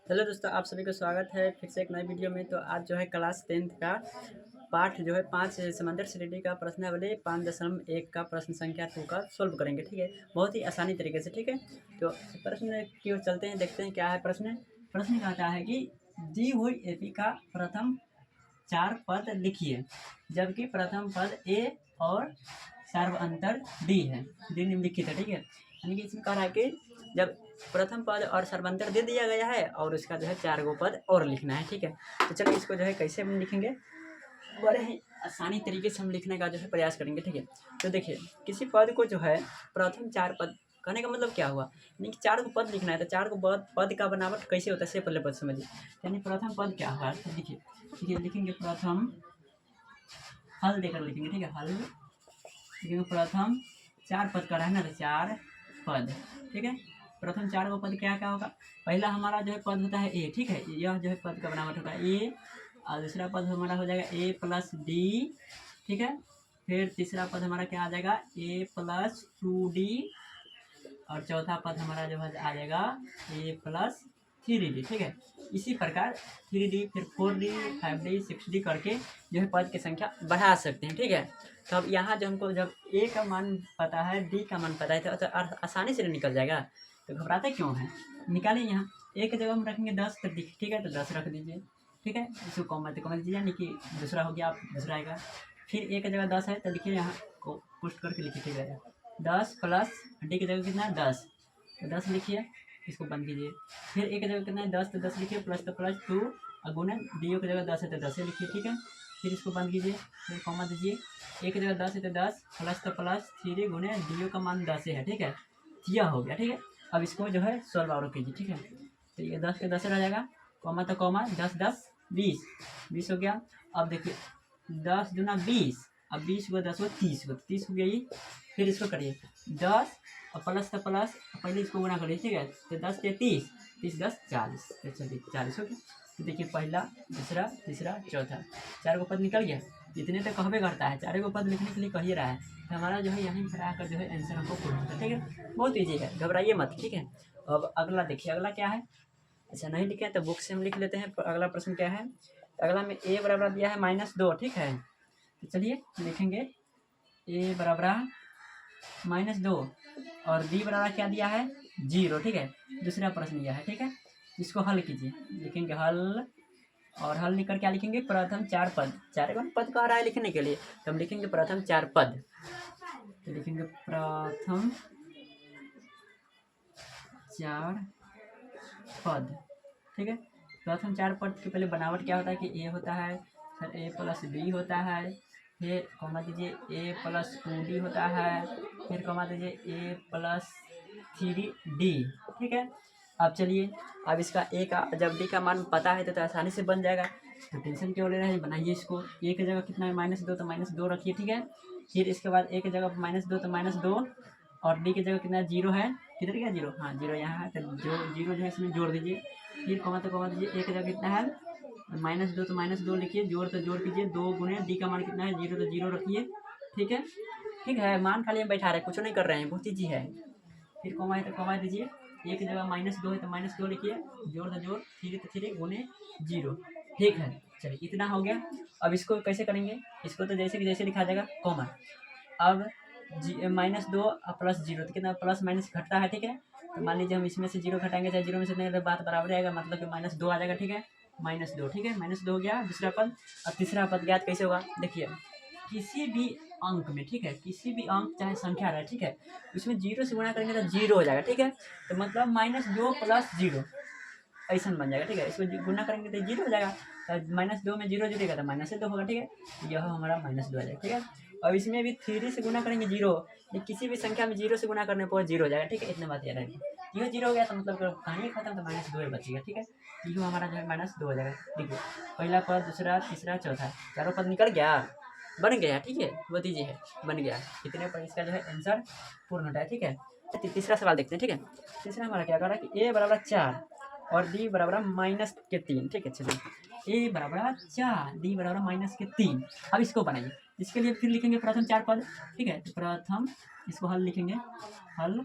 Hello दोस्तों, आप सभी को स्वागत है फिर से एक नई वीडियो में। तो आज जो है क्लास 10th का पाठ जो है 5 समंदर श्रेणी का प्रश्नावली 5.1 का प्रश्न संख्या 2 का सोल्व करेंगे। ठीक है, बहुत ही आसानी तरीके से। ठीक है, तो प्रश्न की ओर चलते हैं, देखते हैं क्या है प्रश्न। प्रश्न कहता है कि दी हुई एपी का प्रथम 4 पद लिखिए, जबकि प्रथम पद ए और सर्वांतर डी है, डी निम्नलिखित है। ठीक है, यानी कि इसमें कह रहा है कि जब प्रथम पद और सर्वांतर दे दिया गया है और उसका जो है 4 गो पद और लिखना है। ठीक है, तो चलिए इसको जो है कैसे हम लिखेंगे, बड़े ही आसानी तरीके से हम लिखने का जो है प्रयास करेंगे। ठीक है, तो देखिए किसी पद को जो है प्रथम 4 पद कहने का मतलब क्या हुआ, यानी कि 4 को पद लिखना है। तो 4 को पद का बनावट कैसे होता है से पहले पद समझिए। यानी प्रथम पद क्या हुआ, तो देखिए लिखेंगे प्रथम, हल देकर लिखेंगे। ठीक है, हल लिखेंगे प्रथम 4 पद का रहना, तो 4 पद। ठीक है, प्रथम 4 गो पद क्या क्या होगा। पहला हमारा जो है पद होता है ए। ठीक है, यह जो है पद का बनावट होगा ए, और दूसरा पद हमारा हो जाएगा ए प्लस डी। ठीक है, फिर तीसरा पद हमारा क्या आ जाएगा ए प्लस 2D, और चौथा पद हमारा जो है आ जाएगा ए प्लस 3D। ठीक है, इसी प्रकार 3D फिर 4D 5D 6D करके जो है पद की संख्या बढ़ा सकते हैं। ठीक है, तो अब यहाँ जो हमको जब ए का मान पता है, डी का मान पता है, तो आसानी से निकल जाएगा। तो घबराते क्यों हैं, निकालिए। यहाँ ए की जगह हम रखेंगे 10, तो ठीक है, तो 10 रख दीजिए। ठीक है, इसको कॉमा दीजिए, यानी कि दूसरा हो गया, आप दूसरा आएगा। फिर ए की जगह 10 है, तो लिखिए यहाँ को पुष्ट करके लिखिए। ठीक है, 10 प्लस डी की जगह कितना है 10, तो 10 लिखिए, इसको बंद कीजिए। फिर ए की जगह कितना है 10, तो 10 लिखिए, प्लस तो प्लस 2, और गुना डी की जगह 10 है तो 10 लिखिए। ठीक है, फिर इसको बंद कीजिए, फिर कॉमा दीजिए। ए की जगह 10 है तो 10, प्लस तो प्लस 3 गुने डी का मान 10 है। ठीक है, यह हो गया। ठीक है, अब इसको जो है सॉल्व और कीजिए। ठीक है, तो ये 10 के 10 रह जाएगा, कॉमा तो कॉमा, 10 10 20, 20 हो गया। अब देखिए 10 दूना 20, अब 20 को 10 को 30 हो गया ये। फिर इसको करिए 10 और प्लस तो प्लस, पहले इसको गुना करिए। ठीक है, तो 10 के 30, 30 10 40, तो चलिए 40 हो गया। तो देखिए पहला दूसरा तीसरा चौथा 4 गो पद निकल गया। इतने तो कहबे करता है, 4 गो पद लिखने के लिए कह ही रहा है, तो हमारा जो है यहीं पर आकर जो है आंसर हमको पूरा होता है। ठीक है, बहुत ईजी है, घबराइए मत। ठीक है, अब अगला देखिए, अगला क्या है। अच्छा नहीं लिखे हैं तो बुक से हम लिख लेते हैं। अगला प्रश्न क्या है, तो अगला में ए बराबर दिया है -2। ठीक है, तो चलिए लिखेंगे ए बराबर -2 और बी बराबर क्या दिया है 0। ठीक है, दूसरा प्रश्न यह है। ठीक है, इसको हल कीजिए, लिखेंगे हल, और हल लिखकर क्या लिखेंगे प्रथम 4 पद। 4 पद कह रहा है लिखने के लिए, तो हम लिखेंगे प्रथम 4 पद। तो लिखेंगे प्रथम 4 पद। ठीक है, प्रथम 4 पद के पहले बनावट क्या होता है कि ए होता है, फिर ए प्लस बी होता है, फिर कॉमा दीजिए ए प्लस 2D होता है, फिर कॉमा दीजिए ए प्लस 3D। ठीक है, अब चलिए, अब इसका ए का जब डी का मान पता है तो आसानी से बन जाएगा, तो टेंशन क्यों ले रहे हैं, बनाइए इसको। ए की जगह कितना है -2, तो -2 रखिए। ठीक है, फिर इसके बाद ए की जगह -2 तो -2, और डी की जगह कितना 0 है, किधर गया 0, हाँ 0 यहाँ है, तो जो 0 जो है इसमें जोड़ दीजिए। फिर कॉमा तो कॉमा दीजिए, ए की जगह कितना है -2, तो -2 लिखिए, जोड़ तो जोड़ कीजिए, 2 गुने डी का मान कितना है 0, तो 0 रखिए। ठीक है, ठीक है, मान खाली हम बैठा रहे हैं, कुछ नहीं कर रहे हैं, बहुत ईजी है। फिर कॉमा है तो कॉमा दीजिए, ए की जगह -2 है तो -2 लिखिए, जोड़ तो जोड़, 3 तो 3 गुने 0। ठीक है, चलिए इतना हो गया। अब इसको कैसे करेंगे, इसको तो जैसे कि जैसे लिखा जाएगा कॉमा। अब -2 और प्लस 0, तो कितना प्लस माइनस घटता है। ठीक है, तो मान लीजिए हम इसमें से 0 घटाएंगे, चाहे 0 में से नहीं, तो बात बराबर आएगा, मतलब कि -2 आ जाएगा। ठीक है, -2। ठीक है, -2 हो गया दूसरा पद। अब तीसरा पद ज्ञात कैसे होगा, देखिए किसी भी अंक में, ठीक है, किसी भी अंक चाहे संख्या रहे, ठीक है, उसमें 0 से गुणा करेंगे तो 0 हो जाएगा। ठीक है, तो मतलब -2 प्लस 0 ऐसा बन जाएगा। ठीक है, इसको गुना करेंगे तो 0 हो जाएगा, तो -2 में 0 जुड़ेगा तो -2 होगा। ठीक है, यह हमारा -2 आ जाएगा। ठीक है, अब इसमें भी 3 से गुना करेंगे 0, किसी भी संख्या में 0 से गुना करने पर 0 हो जाएगा। ठीक है, इतना बात याद रहेगी। यह 0 हो गया तो मतलब कहानी खत्म, तो -2 बचेगा। ठीक है, यह हमारा जो है -2 हो जाएगा। देखिए पहला पद दूसरा तीसरा चौथा 4 पद निकल गया, बन गया। ठीक है, वो दीजिए है, बन गया। इतने पर इसका जो है आंसर पूर्ण होता है। ठीक है, तीसरा सवाल देखते हैं। ठीक है, तीसरा हमारा क्या कर रहा है कि ए बराबर 4 और डी बराबर -3। ठीक है, चलिए ए बराबर 4, डी बराबर -3। अब इसको बनाइए, इसके लिए फिर लिखेंगे प्रथम 4 पद। ठीक है, तो प्रथम इसको हल लिखेंगे, हल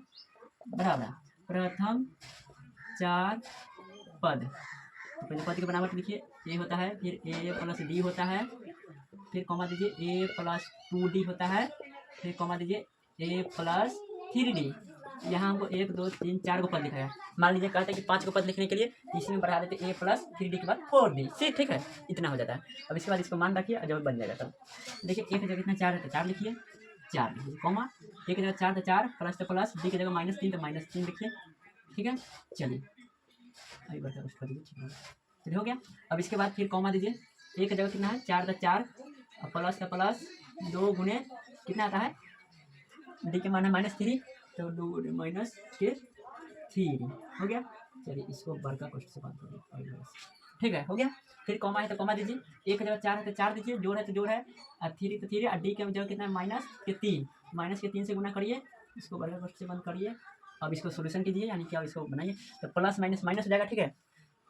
बराबर प्रथम 4 पद। तो पहले पद की बनावट लिखिए, ए होता है, फिर ए प्लस डी होता है, फिर कॉमा दीजिए ए प्लस 2d होता है, फिर कॉमा दीजिए ए प्लस 3d। यहाँ हमको 1 2 3 4 को पद लिखा है। मान लीजिए कहते हैं कि 5 को पद लिखने के लिए इसी में बढ़ा देते ए प्लस 3d के बाद 4d, ठीक है, इतना हो जाता है। अब इसके बाद इसको मान रखिए और जब बन जाएगा तब देखिए, एक जगह कितना 4 है तो 4 लिखिए, 4 लिखिए, कॉमा एक जगह 4 तो 4, प्लस तो प्लस, डी की जगह -3 तो -3 लिखिए, ठीक है। चलिए अभी बढ़ता है उसको दीजिए, चलिए हो गया। अब इसके बाद फिर कॉमा दीजिए, एक जगह कितना है 4 तो 4, और प्लस का प्लस 2 गुने कितना आता है, डी के मान है -3 तो 2 माइनस के 3 हो गया। चलिए इसको वर्ग का क्वेश्चन से बात करिए, ठीक है, हो गया। फिर कॉमा है तो कॉमा दीजिए, एक जगह 4 है तो 4 दीजिए, जोड़ है तो जोड़ है, और 3 तो 3, और डी के जगह कितना है -3 से गुना करिए, इसको वर्ग का क्वेश्चन से बंद करिए। अब इसको सोल्यूशन कीजिए, यानी कि अब इसको बनाइए तो प्लस माइनस माइनस हो जाएगा, ठीक है।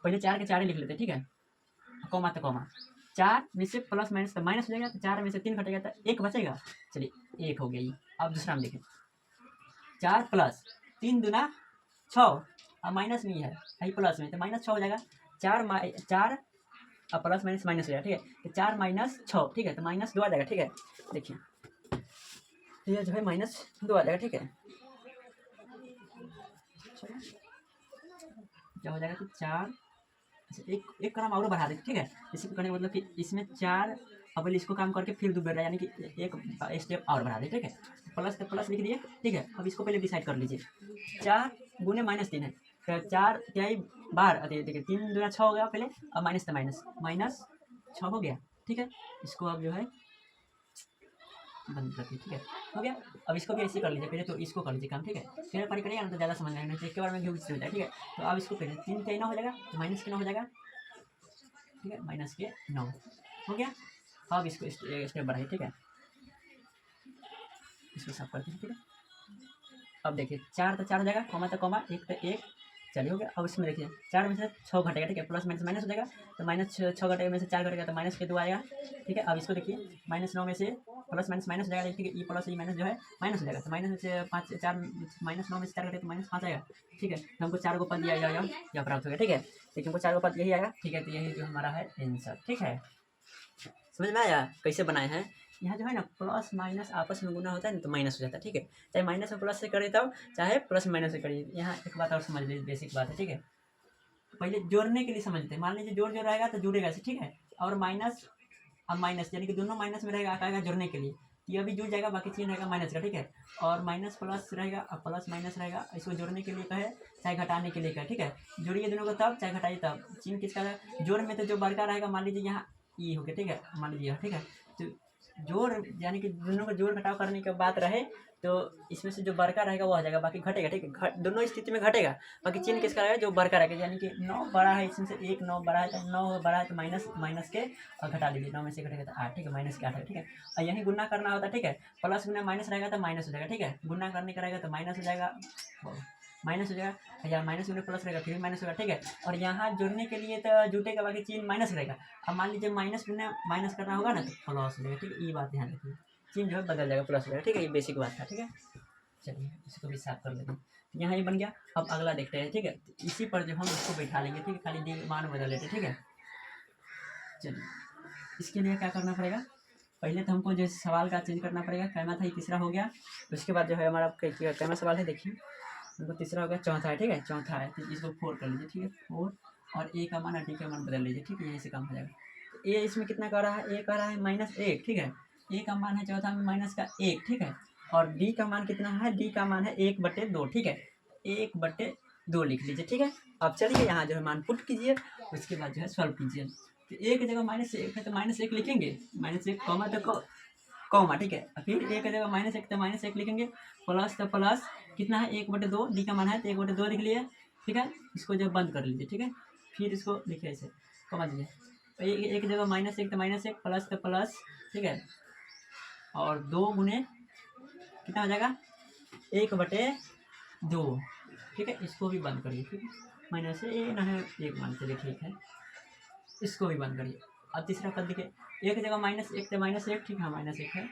पहले 4 के 4 ही लिख लेते हैं, ठीक है, कॉमा तो कॉमा, 4 में से प्लस माइनस तो माइनस हो जाएगा, तो 4 में से 3 घटेगा तो 1 बचेगा। चलिए 1 हो गई। अब दूसरा हम देखें, 4 प्लस 3 दूना 6, और माइनस में है प्लस में तो -6 हो जाएगा। 4 और प्लस माइनस माइनस हो जाएगा, ठीक है, तो 4 माइनस 6, ठीक है, तो -2 आ जाएगा, ठीक है। देखिए ये जो है -2 आ जाएगा, ठीक है। क्या हो जाएगा, तो 4, अच्छा एक क्रम और बढ़ा देते, ठीक है। इसी को करने का मतलब कि इसमें 4, अब इसको काम करके फिर दोबारा यानी कि एक स्टेप और बढ़ा दे, ठीक है। प्लस तो प्लस लिख दिए, ठीक है। अब इसको पहले डिसाइड कर लीजिए, 4 गुने -3 है, तो 4 तिहाई बार, देखिए 3 दूना 6 हो गया पहले, अब माइनस तो -6 हो गया, ठीक है। इसको अब जो है बंद करके, ठीक है, हो गया। अब इसको भी ऐसे कर लीजिए, पहले तो इसको कर लीजिए काम, ठीक है, फिर पर करिएगा ना तो ज़्यादा समझ में आएगा, एक बार में घिस हो जाए, ठीक है। तो अब इसको पहले 3 के 9 हो जाएगा, तो माइनस के 9 हो जाएगा, ठीक है, -9 हो गया। अब इसको स्टेप बढ़ाइए, ठीक है, इसको साफ करते हैं, ठीक है। अब देखिए 4 तो 4 हो जाएगा, कॉमा तो कॉमा, 1 तो 1, चलिए हो गया। अब इसमें देखिए 4 में से 6 घटेगा, ठीक है, प्लस माइनस माइनस हो जाएगा, तो -6 घटेगा में से 4 घटेगा तो -2 आएगा, ठीक है। अब इसको देखिए -9 में से प्लस माइनस माइनस हो जाएगा, ठीक है, ई प्लस ई माइनस जो है माइनस हो जाएगा, तो माइनस से 5 4 -9 में से 4 घटेगा तो -5 आएगा, ठीक है। तो हमको 4 को पद दिया जाएगा या प्राप्त हो गया, ठीक है, लेकिन हमको 4 को पद यही आएगा, ठीक है। तो यही जो हमारा है आंसर, ठीक है। समझ में आया कैसे बनाए हैं। यहाँ जो है ना प्लस माइनस आपस में गुना होता है ना तो माइनस हो जाता है, ठीक है, चाहे माइनस में प्लस से करिए तब, चाहे प्लस माइनस से करिए। यहाँ एक बात और समझ लीजिए, बेसिक बात है, ठीक है। पहले जोड़ने के लिए समझते हैं, मान लीजिए जोड़ जो रहेगा तो जुड़ेगा ऐसे, ठीक है, और माइनस अब माइनस यानी कि दोनों माइनस में रहेगा, आएगा जोड़ने के लिए, ये अभी जुड़ जाएगा, बाकी चीज रहेगा माइनस का, ठीक है। और माइनस प्लस रहेगा और प्लस माइनस रहेगा, इसको जोड़ने के लिए कहे चाहे घटाने के लिए कहे, ठीक है। जोड़िए दोनों को तब, चाहे घटाइए तब, चिन्ह किसका है जोड़ में, तो जो बड़का रहेगा मान लीजिए यहाँ ई हो गया, ठीक है, मान लीजिए, ठीक है। तो जोड़ यानी कि दोनों को जोड़ घटाव करने के बात रहे तो इसमें से जो बड़का रहेगा वो आ जाएगा, बाकी घटेगा, ठीक है, दोनों स्थिति में घटेगा, बाकी चिन्ह किसका रहेगा जो बड़का रहेगा, यानी कि 9 बड़ा है, इसमें से 1 9 बड़ा है, तो 9 बड़ा है तो माइनस के और घटा लीजिए, 9 में से घटेगा तो 8, ठीक है, माइनस के 8 है, ठीक है। और यही गुना करना होता है, ठीक है, प्लस गुना माइनस रहेगा तो माइनस हो जाएगा, ठीक है, गुना करने का रहेगा तो माइनस हो जाएगा, माइनस हो जाएगा, या माइनस गुना प्लस रहेगा फिर माइनस होगा, ठीक है। और यहाँ जोड़ने के लिए तो जुटेगा, बाकी चिन्ह माइनस रहेगा। अब मान लीजिए माइनस गुना माइनस करना होगा ना तो प्लस हो जाएगा, ठीक है, ये बात ध्यान रखिए, चिन्ह जो है बदल जाएगा, प्लस हो जाएगा, ठीक है, ये बेसिक बात था, ठीक है। चलिए इसको भी साफ कर लेते हैं, यहाँ ये बन गया। अब अगला देखते हैं, ठीक है, इसी पर जो हम इसको बैठा लेंगे, ठीक है, खाली मान बदल लेते, ठीक है। चलिए इसके लिए क्या करना पड़ेगा, पहले तो हमको जो सवाल का चेंज करना पड़ेगा, कैमा था ये तीसरा हो गया, उसके बाद जो है हमारा कैमा सवाल है, देखिए हमको तीसरा हो गया, चौथा है, ठीक है, चौथा है, तो इसको 4 कर लीजिए, ठीक है, 4, और ए का मान और डी का मान बदल लीजिए, ठीक है, यहीं से काम हो जाएगा। तो ए इसमें कितना कह रहा है, ए कह रहा है -1, ठीक है, ए का मान है चौथा में -1, ठीक है, और डी का मान कितना है, डी का मान है 1/2, ठीक है, 1/2 लिख लीजिए, ठीक है। अब चलिए यहाँ जो है मान पुट कीजिए, उसके बाद जो है सॉल्व कीजिए। तो ए की जगह -1 है तो -1 लिखेंगे, -1 कॉमा तो कॉमा, ठीक है, फिर ए की जगह -1 तो -1 लिखेंगे, प्लस तो प्लस कितना है 1/2, डी का मान है तो 1/2 लिख लिए, ठीक है। इसको जो बंद कर लीजिए, ठीक है, फिर इसको लिखिए ऐसे कॉमा दीजिए, तो एक जगह -1 तो -1, प्लस तो प्लस, ठीक है, और 2 गुने कितना हो जाएगा 1/2, ठीक है, इसको भी बंद करिए, ठीक है, माइनस से ना है 1 मान चलिए, ठीक है, इसको भी बंद करिए। अब तीसरा पद देखिए, एक जगह -1 तो -1, ठीक है, -1 है,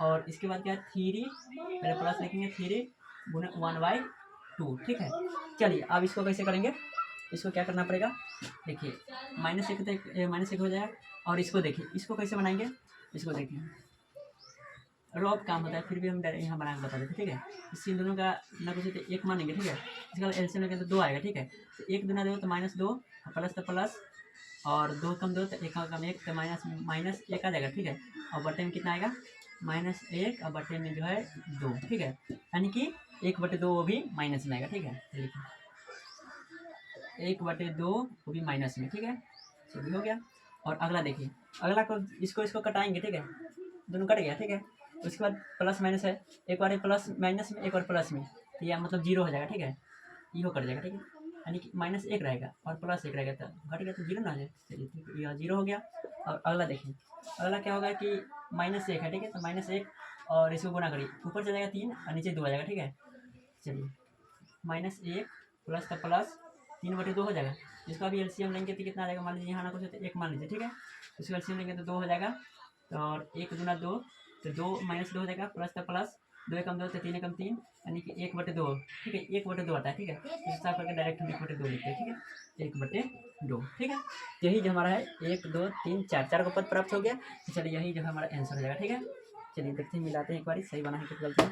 और इसके बाद क्या है 3, पहले प्लस लिखेंगे 3 गुना 1/2, ठीक है। चलिए अब इसको कैसे करेंगे, इसको क्या करना पड़ेगा, देखिए -1 हो जाएगा। और इसको देखिए, इसको कैसे बनाएंगे, इसको देखिए रॉब काम होता है, फिर भी हम डायरेक्ट यहाँ बना के बता देते, ठीक है। इससे इन दोनों का ना कुछ तो एक मानेंगे, ठीक है। इसका एलसीएम लेंगे तो 2 आएगा, ठीक है। तो 1 दूना 2 तो -2, प्लस तो प्लस, और 2 कम 2 तो 1 कम 1 तो -1 आ जाएगा, ठीक है। और बटे में कितना आएगा, -1, और बटे में जो है 2, ठीक है। यानी कि 1/2 वो भी माइनस में आएगा, ठीक है। लिखिए 1/2 वो भी माइनस में, ठीक है। चलिए हो गया। और अगला देखिए, अगला को इसको कटाएंगे, ठीक है। दोनों कट गया, ठीक है। उसके बाद प्लस माइनस है, एक बार प्लस माइनस में, एक बार प्लस में, तो यह मतलब 0 हो जाएगा, ठीक है। ये कट जाएगा, ठीक है। यानी कि -1 रहेगा और +1 रहेगा, तो घट गया तो 0 ना आ जाए। चलिए ठीक है, यह 0 हो गया। और अगला देखिए, अगला क्या होगा कि -1 है, ठीक है। तो -1 और इसको गुना करिए, ऊपर चला जाएगा 3 और नीचे 2 आ जाएगा, ठीक है। चलिए -1 प्लस का प्लस 3/2 हो जाएगा। इसका भी एलसीएम लेंगे तो कितना आ जाएगा, मान लीजिए यहाँ ना कुछ तो 1 मान लीजिए, ठीक है। इसको एलसीएम लेंगे तो 2 हो जाएगा। तो और 1 दूना 2 तो 2 -2 हो जाएगा, प्लस का प्लस, 2 कम 2 तो 3 कम 3, यानी कि 1/2, ठीक है। 1/2 आता है, ठीक है। तो हिसाब करके डायरेक्ट हम 1/2 लिखते हैं, ठीक है। 1/2, ठीक है। यही जो हमारा है 1 2 3 4 को पद प्राप्त हो गया। तो चलिए यही जो है हमारा आंसर हो जाएगा, ठीक है। चलिए देखते हैं, मिलाते हैं एक बार, सही बना है कि गलत है।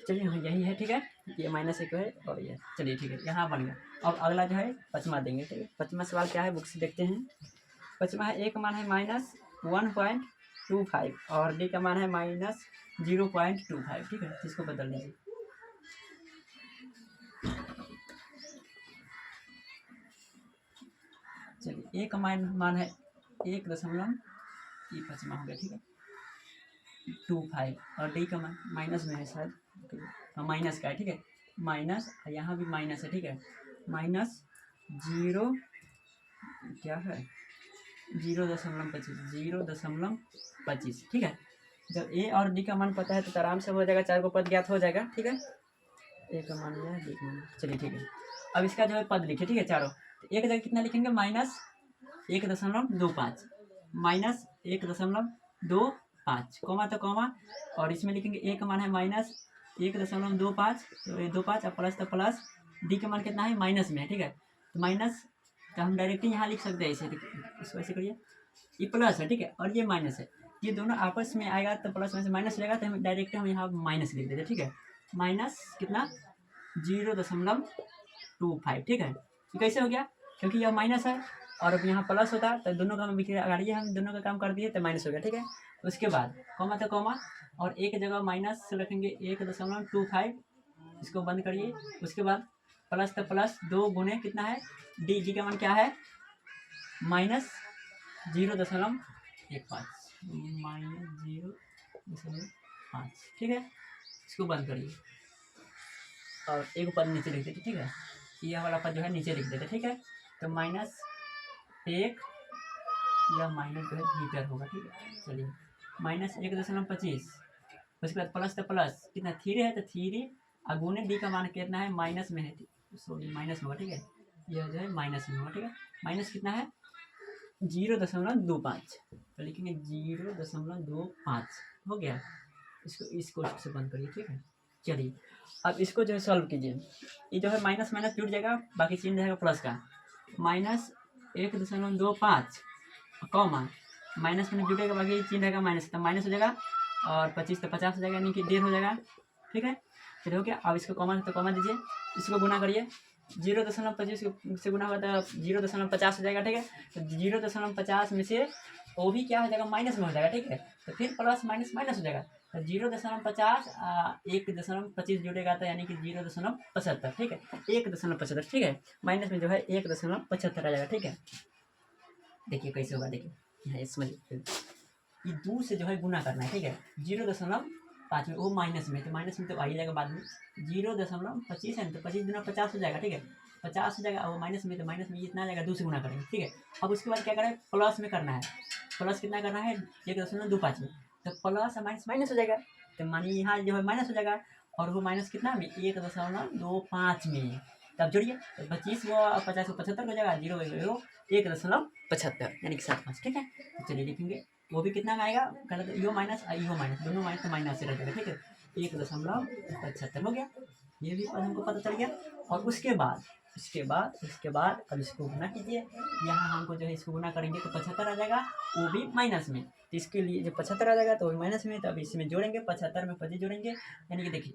चलिए हाँ यही है, ठीक है। ये -1 है और ये, चलिए ठीक है, यहाँ बन गया। अब अगला जो है पचमा देंगे, ठीक है। पचमा सवाल क्या है, बुक से देखते हैं। पचमा है, ए का मान है -1.25 और डी का मान है -0.25, ठीक है। इसको बदल लीजिए। चलिए ए का मान है 1 ये पचमा हो गया, ठीक है, 25, और डी का मान माइनस में है शायद, माइनस का है, ठीक है। माइनस, यहाँ भी माइनस है, ठीक है। -0 क्या है, 0.25, ठीक है। जब ए और डी का मान पता है तो आराम से हो जाएगा, 4 को पद ज्ञात हो जाएगा, ठीक है। ए का मान लिया, डी का मान, चलिए ठीक है। अब इसका जो है पद लिखिए, ठीक है, चारों। तो एक जगह कितना लिखेंगे, -1.25, -1.25, कोमा तो कोमा, और इसमें लिखेंगे ए का मान है -1.25, तो ये 25 और प्लस तो प्लस, डी का मान कितना है, माइनस में है, ठीक है। तो माइनस, तो हम डायरेक्टली यहाँ लिख सकते हैं ऐसे, इसको ऐसे करिए, ये प्लस है, ठीक है, और ये माइनस है। ये दोनों आपस में आएगा तो प्लस में से माइनस हो जाएगा, तो हम डायरेक्ट यहाँ माइनस लिख देते, ठीक है। माइनस कितना, 0.25, ठीक है। ये कैसे हो गया, क्योंकि यह माइनस है और अब यहाँ प्लस होता तो दोनों का अगाड़िए हम दोनों का काम कर दिए तो माइनस हो गया, ठीक है। उसके बाद कॉमा तो कॉमा, और एक जगह माइनस रखेंगे 1.25, इसको बंद करिए। उसके बाद प्लस तो प्लस, 2 गुने कितना है, डी का मान क्या है, -0.15, -0.5, ठीक है। इसको बंद करिए और एक पद नीचे लिख देते, ठीक है। ये वाला पद जो है नीचे लिख देते, ठीक है। तो -1, या माइनस जो है भीतर होगा, ठीक है। चलिए -1.25, उसके बाद प्लस तो प्लस कितना, 3 है तो 3 अगुने डी का मान कितना है, माइनस में है, सॉरी माइनस में होगा, ठीक है। यह जो है माइनस में होगा, ठीक है। माइनस कितना है, 0.25, तो लिखेंगे 0.25 हो गया। इसको से बंद करिए, ठीक है। चलिए अब इसको जो है सॉल्व कीजिए। ये जो है माइनस माइनस जुड़ जाएगा, बाकी चिन्ह रहेगा प्लस का, -1.25 कॉमा, माइनस में जुड़ेगा, बाकी चिन्ह रहेगा माइनस, तो माइनस हो जाएगा, और 25 तो 50 हो जाएगा, यानी कि 1.5 हो जाएगा, ठीक है। चलिए हो गया। अब इसको कॉमा तो कॉमा दीजिए, इसको गुना करिए, 0.25 से गुना होगा तो 0.50 हो जाएगा, ठीक है। तो 0.50 में से वो भी क्या हो जाएगा, माइनस में हो जाएगा, ठीक है। तो फिर प्लस माइनस माइनस हो जाएगा, तो 0.50 1.25 जुड़ेगा तो यानी कि 0.75, ठीक है, 1.75, ठीक है। माइनस में जो है 1.75 आ जाएगा, ठीक है। देखिए कैसे होगा, देखिए यहाँ समझिए, ये 2 से जो है गुना करना है, ठीक है। 0.5 में वो माइनस में, तो माइनस में तो आ ही जाएगा बाद में, 0.25 है तो 25 गुना 50 हो जाएगा, ठीक है। 50 हो जाएगा, वो माइनस में, तो माइनस में इतना आ जाएगा, 2 से गुना करेंगे, ठीक है। अब उसके बाद क्या करें, प्लस में करना है। प्लस कितना करना है, 1.25 में, तो प्लस माइनस माइनस हो जाएगा, तो मानिए यहाँ जो है माइनस हो जाएगा, और वो माइनस कितना में, 1.25 में, तब जोड़िए, तो 25 वो 50 को 75 हो जाएगा, 0 1.75 यानी कि 7.5, ठीक है। तो चलिए लिखेंगे, वो भी कितना में आएगा, गलत, यो माइनस यो माइनस, दोनों माइनस तो माइनस से रह जाएगा, ठीक है। 1.75 हो गया, ये भी पद हमको पता चल गया। और उसके बाद इसके बाद अब इसको गुना कीजिए। यहाँ हमको जो है इसको गुना करेंगे तो 75 आ जाएगा, वो भी माइनस में। तो इसके लिए जब 75 आ जाएगा तो वो भी माइनस में, तो अब इसमें जोड़ेंगे, 75 में 25 जोड़ेंगे, यानी कि देखिए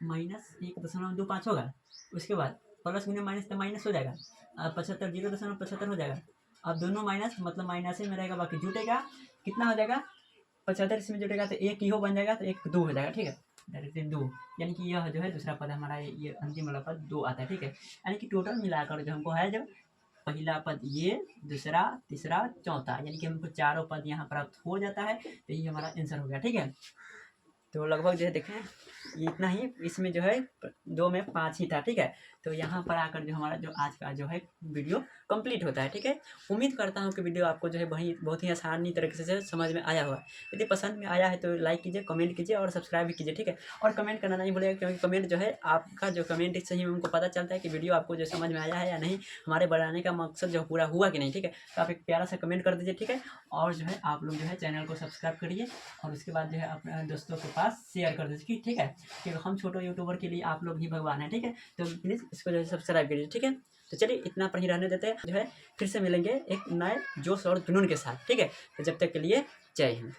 -1.25 होगा। उसके बाद प्लस गुने माइनस तो माइनस हो जाएगा, अब 75 0.75 हो जाएगा। अब दोनों माइनस मतलब माइनस में रहेगा, बाकी जुटेगा कितना हो जाएगा 75 इसमें जुटेगा तो एक इहो बन जाएगा, तो एक 2 हो जाएगा, ठीक है, डायरेक्टली 2, यानी कि यह जो है दूसरा पद हमारा ये अंतिम वाला पद 2 आता है, ठीक है। यानी कि टोटल मिलाकर जो हमको है, जब पहला पद ये, दूसरा, तीसरा, चौथा, यानी कि हमको चारों पद यहाँ प्राप्त हो जाता है, तो ये हमारा आंसर हो गया, ठीक है। तो लगभग जो है देखें ये इतना ही, इसमें जो है 2 में 5 ही था, ठीक है। तो यहाँ पर आकर जो हमारा जो आज का जो है वीडियो कंप्लीट होता है, ठीक है। उम्मीद करता हूँ कि वीडियो आपको जो है वही बहुत ही आसानी तरीके से समझ में आया हुआ है। यदि पसंद में आया है तो लाइक कीजिए, कमेंट कीजिए और सब्सक्राइब भी कीजिए, ठीक है। और कमेंट करना नहीं भूलिएगा, क्योंकि कमेंट जो है आपका जो कमेंट से ही हमको पता चलता है कि वीडियो आपको जो समझ में आया है या नहीं, हमारे बनाने का मकसद जो पूरा हुआ कि नहीं, ठीक है। तो आप एक प्यारा सा कमेंट कर दीजिए, ठीक है। और जो है आप लोग जो है चैनल को सब्सक्राइब करिए, और उसके बाद जो है अपने दोस्तों के पास शेयर कर दीजिए, ठीक है। क्योंकि हम छोटे यूट्यूबर के लिए आप लोग ही भगवान हैं, ठीक है। तो प्लीज़ इसको जो है सब्सक्राइब करिए, ठीक है। तो चलिए इतना पर ही रहने देते हैं, जो है फिर से मिलेंगे एक नए जोश और जुनून के साथ, ठीक है। तो जब तक के लिए जय हिंद।